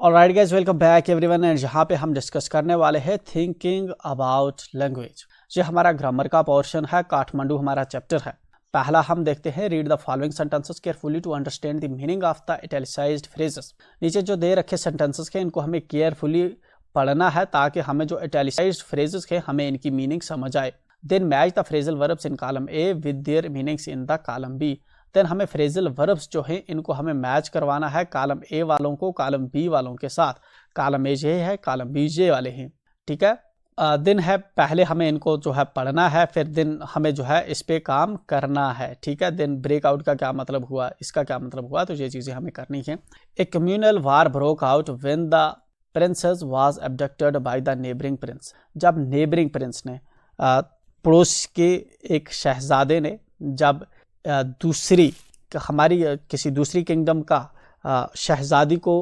Alright guys, welcome back everyone. And यहाँ पे हम डिस्कस करने वाले हैं थिंकिंग अबाउट लैंग्वेज। ये हमारा ग्रामर का पोर्शन है, काठमांडू हमारा चैप्टर है। पहला हम देखते हैं, read the following sentences carefully to understand the meaning of the italicised phrases. नीचे जो दे रखे सेंटेंसेस हैं इनको हमें केयरफुली पढ़ना है ताकि हमें जो इटैलिसाइज्ड फ्रेजेस हैं हमें इनकी मीनिंग समझ आए। Then match the phrasal verbs in column A with their meanings in the column B. Then हमें फ्रेजल वर्ब्स जो हैं इनको हमें मैच करवाना है कॉलम ए वालों को कॉलम बी वालों के साथ। कॉलम ए ये है, कॉलम बी ये वाले हैं, ठीक है। दिन है, पहले हमें इनको जो है पढ़ना है, फिर दिन हमें जो है इस पे काम करना है, ठीक है। देन ब्रेकआउट का क्या मतलब हुआ, इसका क्या मतलब हुआ, तो ये चीज़ें हमें करनी है। A communal war broke out when the princess was abducted by the neighbouring prince. जब नेबरिंग प्रिंस ने पड़ोस के एक शहजादे ने जब दूसरी हमारी किसी दूसरी किंगडम का शहजादी को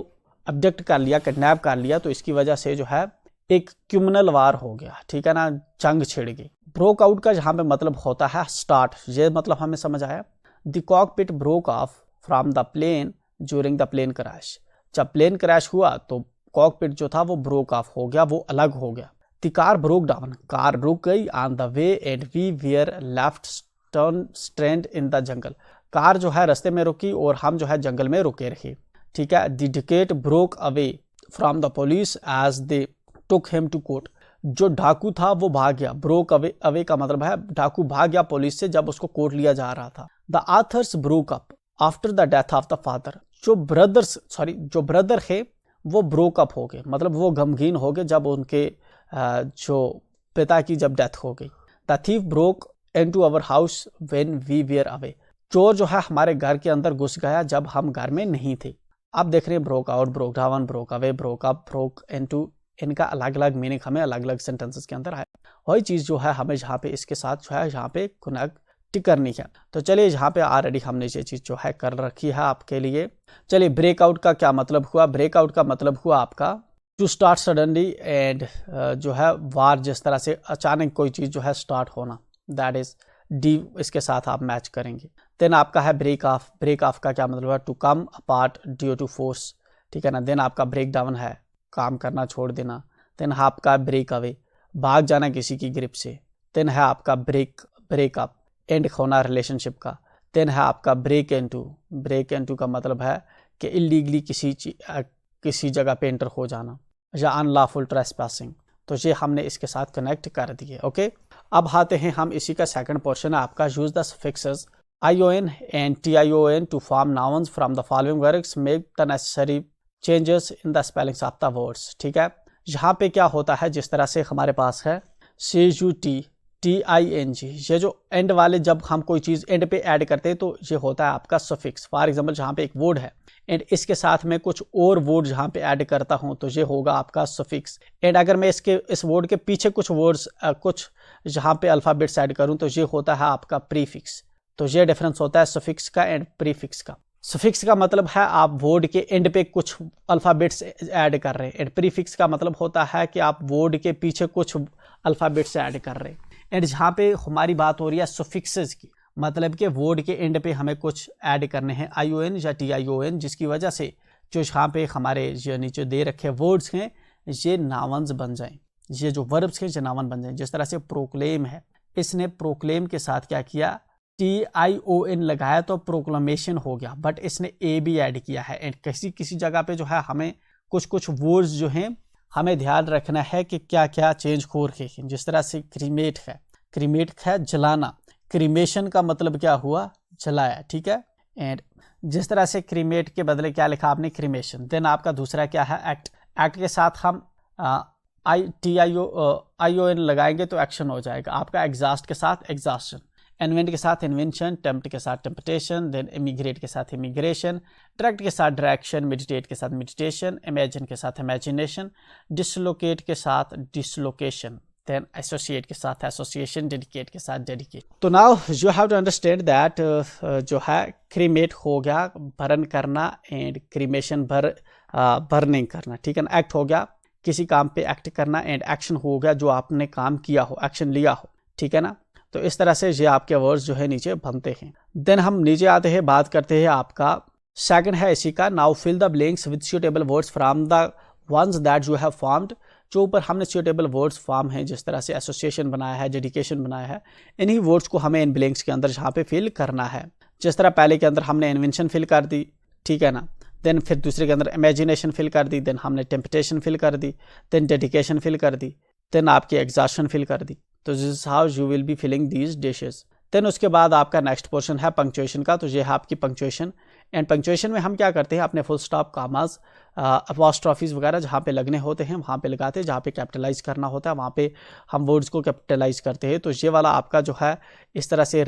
अबडक्ट कर लिया, किडनैप कर लिया, तो इसकी वजह से जो है एक क्यूमनल वार हो गया, ठीक है ना, जंग छिड़ गई। ब्रोक आउट का यहाँ पे मतलब होता है स्टार्ट, ये मतलब हमें समझ आया। The cockpit broke off from the plane during the plane crash. जब प्लेन क्रैश हुआ तो कॉकपिट जो था वो ब्रोक ऑफ हो गया, वो अलग हो गया। The car broke down, car रुक गई on the way and we were left turn strand in the jungle. Car जो है रास्ते में रुकी और हम जो है जंगल में रुके रहे, ठीक है। The dacoit broke away from the police as they took him to court. जो डाकू था वो भाग गया। ब्रोक अवे, अवे का मतलब है डाकू भाग गया पुलिस से जब उसको कोर्ट लिया जा रहा था। The authors broke up after the death of the father. जो ब्रदर है वो ब्रोक अप हो गए, मतलब वो गमगीन हो गए जब उनके जो पिता की जब डेथ हो गई। The thief broke into our house when we were away. चोर जो है हमारे घर के अंदर घुस गया जब हम घर में नहीं थे। अब देख रहे हैं broke out, broke down, broke away, broke up, broke into, इनका अलग अलग मीनिंग हमें अलग अलग सेंटेंसेस के अंदर है। वही चीज़ जो है हमें यहाँ पे इसके साथ जो है यहाँ पे कनेक्ट करनी है। तो चलिए यहाँ पे ऑलरेडी हमने ये चीज़ जो है कर रखी है आपके लिए। चलिए ब्रेकआउट का क्या मतलब हुआ। ब्रेकआउट का मतलब हुआ आपका टू स्टार्ट सडनली एंड जो है वार, जिस तरह से अचानक कोई चीज़ जो है स्टार्ट होना, दैट इज डी, इसके साथ आप मैच करेंगे। देन आपका है ब्रेक ऑफ। ब्रेक ऑफ का क्या मतलब है to come apart due to force, ठीक है ना। देन आपका ब्रेक डाउन है काम करना छोड़ देना। देन है आपका ब्रेक अवे, भाग जाना किसी की ग्रिप से। देन है आपका ब्रेकअप, एंड होना रिलेशनशिप का। देन है आपका ब्रेक इनटू। ब्रेक इनटू का मतलब है कि इलीगली किसी जगह पे एंटर हो जाना या अनलॉफुल ट्रेसपासिंग। तो ये हमने इसके साथ कनेक्ट कर दिए, ओके। अब आते हैं हम, इसी का सेकंड पोर्शन है आपका, use the suffixes ION and TION to form nouns from the following words, make the necessary changes in the spellings of the words, ठीक है। यहाँ पे क्या होता है, जिस तरह से हमारे पास है CUT TING, ये जो एंड वाले, जब हम कोई चीज़ एंड पे ऐड करते हैं तो ये होता है आपका सफिक्स। फॉर एग्जांपल यहाँ पे एक वर्ड है एंड इसके साथ में कुछ और वर्ड यहाँ पे ऐड करता हूँ तो ये होगा आपका सफिक्स। एंड अगर मैं इस वर्ड के पीछे कुछ वर्ड्स कुछ यहाँ पे अल्फ़ाबेट्स ऐड करूँ तो ये होता है आपका प्रीफिक्स। तो ये डिफरेंस होता है सफिक्स का एंड प्रीफिक्स का। सफिक्स का मतलब है आप वर्ड के एंड पे कुछ अल्फ़ाबेट्स ऐड कर रहे हैं, एंड प्रीफिक्स का मतलब होता है कि आप वर्ड के पीछे कुछ अल्फ़ाबेट्स ऐड कर रहे हैं। एंड जहाँ पे हमारी बात हो रही है सफिक्सेस की, मतलब कि वर्ड के एंड पे हमें कुछ ऐड करने हैं ION या TION, जिसकी वजह से जो यहाँ पे हमारे जो नीचे दे रखे वर्ड्स हैं ये नाउन्स बन जाएं, ये जो वर्ब्स हैं ये नाउन बन जाएं। जिस तरह से प्रोक्लेम है, इसने प्रोक्लेम के साथ क्या किया, TION लगाया तो प्रोक्लेमेशन हो गया, बट इसने A भी ऐड किया है। एंड किसी जगह पे जो है हमें कुछ वर्ड्स जो हैं हमें ध्यान रखना है कि क्या क्या चेंज हो रहे हैं। जिस तरह से क्रीमेट है जलाना, क्रीमेशन का मतलब क्या हुआ, जलाया, ठीक है। एंड जिस तरह से क्रीमेट के बदले क्या लिखा आपने, क्रीमेशन। देन आपका दूसरा क्या है, एक्ट के साथ हम TION लगाएंगे तो एक्शन हो जाएगा आपका। एग्जॉस्ट के साथ एग्जॉस्शन, इन्वेंट के साथ इन्वेंशन, टेम्प्ट के साथ टेम्पटेशन, देन इमिग्रेट के साथ इमिग्रेशन, डायरेक्ट के साथ डायरेक्शन, मेडिटेट के साथ मेडिटेशन, इमेजिन के साथ इमेजिनेशन, डिसलोकेट के साथ डिसलोकेशन, देन एसोसिएट के साथ एसोसिएशन, डेडिकेट के साथ डेडिकेट। तो now you have to understand that जो है क्रीमेट हो गया बर्न करना, एंड क्रीमेशन बर्निंग करना, ठीक है ना। एक्ट हो गया किसी काम पे एक्ट करना, एंड एक्शन हो गया जो आपने काम किया हो, एक्शन लिया हो, ठीक है ना। तो इस तरह से ये आपके वर्ड्स जो है नीचे बनते हैं। देन हम नीचे आते हैं, बात करते हैं आपका सेकंड है इसी का, now fill the blanks with suitable words from the ones that you have formed. जो ऊपर हमने सूटेबल वर्ड्स फॉर्म है, जिस तरह से एसोसिएशन बनाया है, डेडिकेशन बनाया है, इन्हीं वर्ड्स को हमें इन ब्लैंक्स के अंदर यहाँ पे फिल करना है। जिस तरह पहले के अंदर हमने इन्वेंशन फिल कर दी, ठीक है ना, देन फिर दूसरे के अंदर इमेजिनेशन फिल कर दी, देन हमने टेम्पटेशन फिल कर दी, देन डेडिकेशन फिल कर दी, देन आपकी एग्जॉस्शन फिल कर दी। तो this is how you will be filling these dishes. Then उसके बाद आपका नेक्स्ट पोर्शन है पंक्चुएशन का। तो ये है आपकी पंक्चुएशन। एंड पंक्चुएशन में हम क्या करते हैं, अपने फुल स्टॉप, कामाज, अपॉस्ट्रॉफीज वगैरह जहाँ पे लगने होते हैं वहाँ पे लगाते हैं, जहाँ पे कैपिटलाइज करना होता है वहाँ पे हम वर्ड्स को कैपिटलाइज करते हैं। तो ये वाला आपका जो है इस तरह से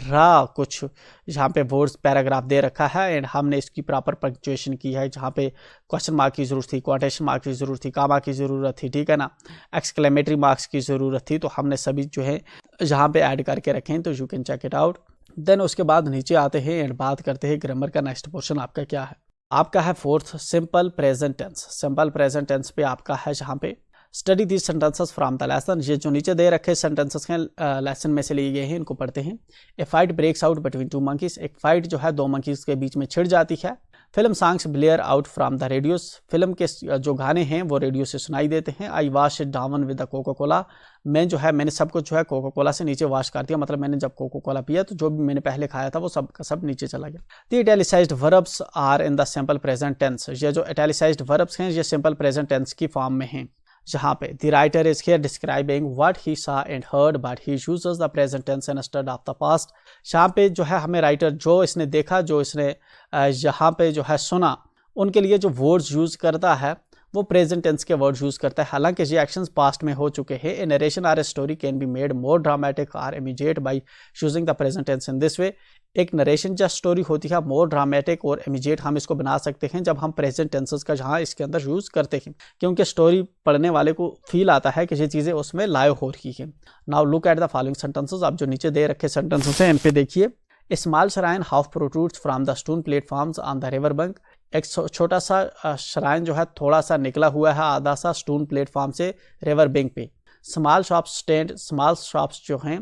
कुछ जहाँ पे वर्ड्स पैराग्राफ दे रखा है एंड हमने इसकी प्रॉपर पंक्चुएशन की है। जहाँ पे क्वेश्चन मार्क की ज़रूरत थी, क्वाटेशन मार्क की ज़रूरत थी, कामा की ज़रूरत थी, ठीक है ना, एक्सक्लेमेटरी मार्क्स की ज़रूरत थी, तो हमने सभी जो है जहाँ पे ऐड करके रखें। तो you can check it out. Then उसके बाद नीचे आते हैं एंड बात करते हैं ग्रामर का। नेक्स्ट पोर्शन आपका क्या है, आपका है fourth, simple present tense. Simple present tense पे आपका है जहाँ पे study these sentences from the lesson. ये जो नीचे दे रखे सेंटेंसेस हैं लेसन में से लिए गए हैं, इनको पढ़ते हैं। A fight breaks out between two monkeys. एक फाइट जो है दो मंकीज के बीच में छिड़ जाती है। Film songs Blair out from the radios. Film के जो गाने हैं वो रेडियो से सुनाई देते हैं। I wash it down with the Coca Cola. मैंने सब कुछ जो है कोका कोला से नीचे वॉश कर दिया, मतलब मैंने जब कोका कोला पिया तो जो भी मैंने पहले खाया था वो सब का सब नीचे चला गया। The italicised verbs are in the simple present tense. ये जो इटैलिसाइज्ड वर्ब्स हैं ये सिंपल प्रेजेंट टेंस की फॉर्म में हैं। जहाँ पे the writer is here describing what he saw and heard but he uses the present tense instead of the past. यहाँ पे जो है हमें राइटर जो इसने देखा, जो इसने यहाँ पे जो है सुना, उनके लिए जो वर्ड्स यूज करता है वो प्रेजेंट टेंस के वर्ड्स यूज करता है। हालांकि ये एक्शंस पास्ट में हो चुके हैं। A narration or a story can be made more dramatic or immediate by using the present tense in this way. एक नरेशन जो स्टोरी होती है मोर ड्रामेटिक और इमीडिएट हम इसको बना सकते हैं जब हम प्रेजेंट टेंसेस का जहाँ इसके अंदर यूज करते हैं, क्योंकि स्टोरी पढ़ने वाले को फील आता है कि ये चीज़ें उसमें लाइव हो रही है। Now look at the following sentences. आप जो नीचे दे रखे सेंटेंसेस हैं इन पे देखिए। A small shrine half protrudes from the stone platforms on the river bank. एक छोटा सा श्राइन जो है थोड़ा सा निकला हुआ है आधा सा स्टोन प्लेटफॉर्म से रिवर बैंक पे। Small shops stand. Small shops जो हैं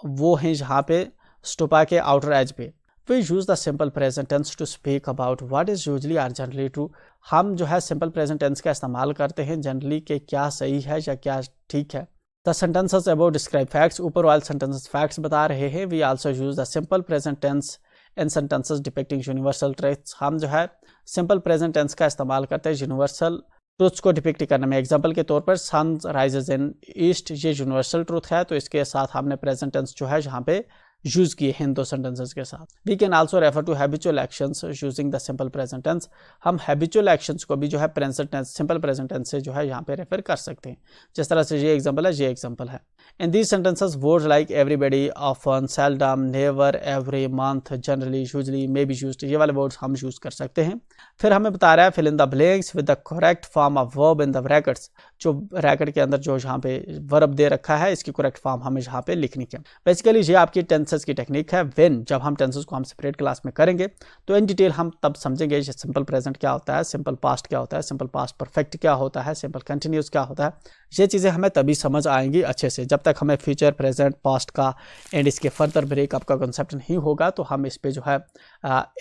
वो हैं जहाँ पे स्टोपा के आउटर एज पे। We use the simple present tense to speak about what is usually or generally true. हम जो है सिंपल प्रेजेंट टेंस का इस्तेमाल करते हैं जनरली के क्या सही है या क्या ठीक है। The sentences about describe facts. ऊपर वाले सेंटेंसेस फैक्ट्स बता रहे हैं। We also use the simple present tense in sentences depicting universal truths. हम जो है सिंपल प्रेजेंट टेंस का इस्तेमाल करते हैं यूनिवर्सल ट्रुथ्स को डिपिक्ट करने में। एग्जांपल के तौर पर सन राइजेज इन ईस्ट, ये यूनिवर्सल ट्रुथ है, तो इसके साथ हमने प्रेजेंट टेंस जो है यहाँ पे यूज किए हैं दो सेंटेंसेस के साथ। We can also refer to habitual actions using the simple present tense. हम हैबिचुअल एक्शंस को भी जो है present tense, simple present tense से जो है यहाँ पे रेफर कर सकते हैं। जिस तरह से ये एग्जांपल है, ये एग्जांपल है। In these sentences words like everybody, often, seldom, never, every, month, generally, usually, may be used, ये वाले वर्ड्स हम यूज कर सकते हैं। फिर हमें बता रहा है fill in the blanks with the correct form of verb in the brackets. जो ब्रैकेट के अंदर जो यहाँ पे वर्ब दे रखा है इसकी करेक्ट फॉर्म हमें यहाँ पे लिखनी है। बेसिकली ये आपकी टेंसेस की टेक्निक है। व्हेन जब हम टेंसेस को हम सेपरेट क्लास में करेंगे तो इन डिटेल हम तब समझेंगे सिंपल प्रेजेंट क्या होता है, सिंपल पास्ट क्या होता है, सिंपल पास्ट परफेक्ट क्या होता है, सिंपल कंटिन्यूस क्या होता है। ये चीज़ें हमें तभी समझ आएंगी अच्छे से जब तक हमें फ्यूचर, प्रेजेंट, पास्ट का एंड इसके फर्दर ब्रेकअप का कॉन्सेप्ट नहीं होगा। तो हम इस पे जो है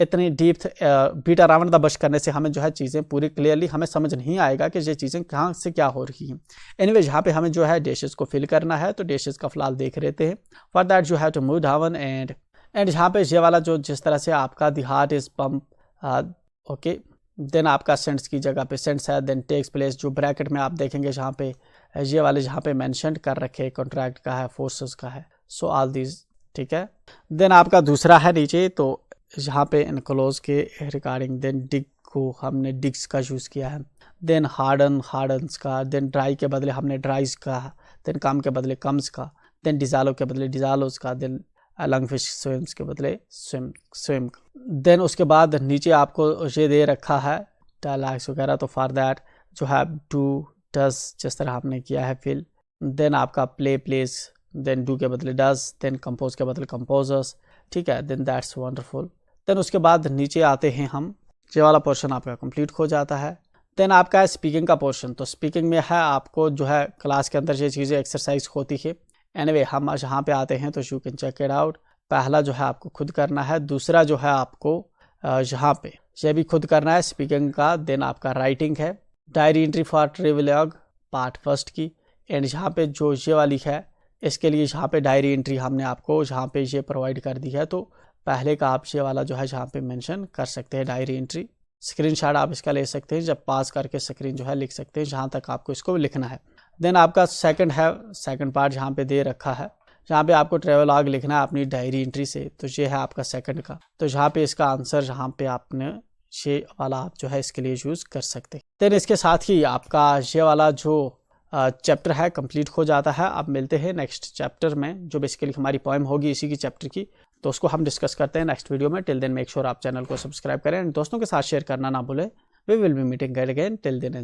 इतनी deep beat around the bush करने से हमें जो है चीज़ें पूरी क्लियरली हमें समझ नहीं आएगा कि ये चीज़ें कहाँ से क्या हो रही हैं। एनीवे यहाँ पे हमें जो है डिशेस को फिल करना है, तो डिशेस का फिलहाल देख लेते हैं। For that you have to move down and यहाँ पे ये वाला जो जिस तरह से आपका the heart is pump, okay, then आपका सेंट्स की जगह पे सेंट्स है, देन टेक्स प्लेस, जो ब्रैकेट में आप देखेंगे जहाँ पे ये वाले जहाँ पे मेंशन कर रखे कॉन्ट्रैक्ट का है, फोर्सेस का है, सो ऑल दीज, ठीक है। देन आपका दूसरा है नीचे, तो यहाँ पे इनक्लोज के रिगार्डिंग, देन डिग को हमने डिग्स का यूज़ किया है, देन हार्डन्स का, देन ड्राई के बदले हमने ड्राइज का, देन कम के बदले कम्स का, देन डिजालो के बदले डिजालोज का, देन लंग फिश स्विम्स के बदले स्विम। देन उसके बाद नीचे आपको ये दे रखा है डायलॉग्स वगैरह, तो फॉर दैट जो है डू, डस, जिस तरह हमने किया है फिल। देन आपका प्ले, प्लेस, देन डू के बदले डस, देन कंपोज के बदले कंपोजर्स, ठीक है, देन दैट्स वंडरफुल। देन उसके बाद नीचे आते हैं हम, ये वाला पोर्शन आपका कंप्लीट हो जाता है। देन आपका है स्पीकिंग का पोर्शन, तो स्पीकिंग में है आपको जो है क्लास के अंदर ये चीज़ें एक्सरसाइज होती है। एनीवे हम यहाँ पे आते हैं तो you can check it out. पहला जो है आपको खुद करना है, दूसरा जो है आपको यहाँ पे ये भी खुद करना है स्पीकिंग का। देन आपका राइटिंग है, diary entry for travelogue part first की। एंड यहाँ पे जो ये वाली है इसके लिए यहाँ पे डायरी एंट्री हमने आपको यहाँ पे ये प्रोवाइड कर दी है, तो पहले का आप ये वाला जो है यहाँ पे मेंशन कर सकते हैं डायरी एंट्री। स्क्रीनशॉट आप इसका ले सकते हैं, जब पास करके स्क्रीन जो है लिख सकते हैं जहाँ तक आपको इसको लिखना है। देन आपका सेकंड है, सेकंड पार्ट यहाँ पे दे रखा है, जहाँ पे आपको ट्रेवलॉग लिखना है अपनी डायरी एंट्री से, तो ये है आपका सेकंड का। तो यहाँ पे इसका आंसर यहाँ पे आपने ये वाला आप जो है इसके लिए यूज़ कर सकते हैं। देन इसके साथ ही आपका ये वाला जो चैप्टर है कंप्लीट हो जाता है। अब मिलते हैं नेक्स्ट चैप्टर में, जो बेसिकली हमारी पोएम होगी इसी की चैप्टर की, तो उसको हम डिस्कस करते हैं नेक्स्ट वीडियो में। टिल देन मेक श्योर आप चैनल को सब्सक्राइब करें, दोस्तों के साथ शेयर करना ना भूलें। We will be meeting again, till then.